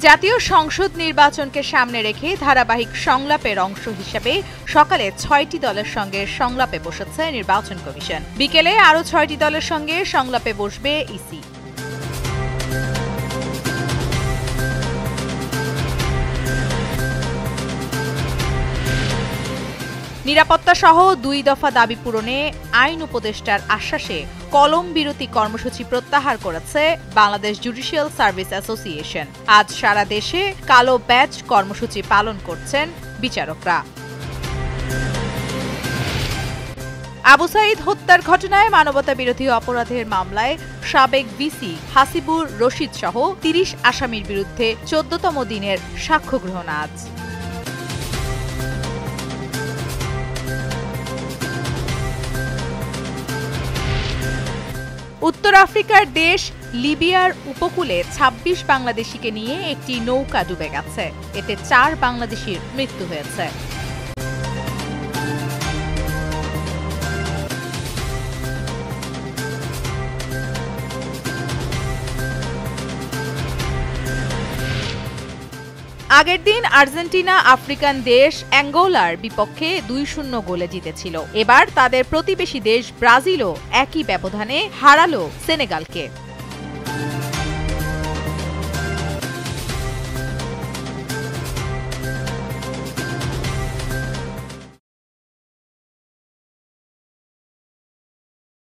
জাতীয় সংসদ নির্বাচনকে সামনে রেখে ধারাবাহিক সংলাপের অংশ হিসেবে সকালে ৬টি দলের সঙ্গে সংলাপে বসেছে নির্বাচন কমিশন। বিকেলে আরও ৬টি দলের সঙ্গে সংলাপে বসবে ইসি। নিরাপত্তা সহ ২ দফা দাবি পূরণে আইন উপদেষ্টার আশ্বাসে কলম বিরতি কর্মসূচি প্রত্যাহার করেছে বাংলাদেশ জুডিশিয়াল সার্ভিস অ্যাসোসিয়েশন। আজ সারা দেশে কালো ব্যাজ কর্মসূচি পালন করছেন বিচারকরা। আবু সাঈদ হত্যার ঘটনায় মানবতাবিরোধী অপরাধের মামলায় সাবেক ভিসি হাসিবুর রশিদ সহ ৩০ আসামির বিরুদ্ধে ১৪তম দিনের সাক্ষ্য গ্রহণ আজ। উত্তর আফ্রিকার দেশ লিবিয়ার উপকূলে ২৬ বাংলাদেশিকে নিয়ে একটি নৌকা ডুবে গেছে। এতে ৪ বাংলাদেশির মৃত্যু হয়েছে। আগের দিন আর্জেন্টিনা আফ্রিকান দেশ অ্যাঙ্গোলার বিপক্ষে ২-০ গোলে জিতেছিল। এবার তাদের প্রতিবেশী দেশ ব্রাজিলও একই ব্যবধানে হারালো সেনেগালকে।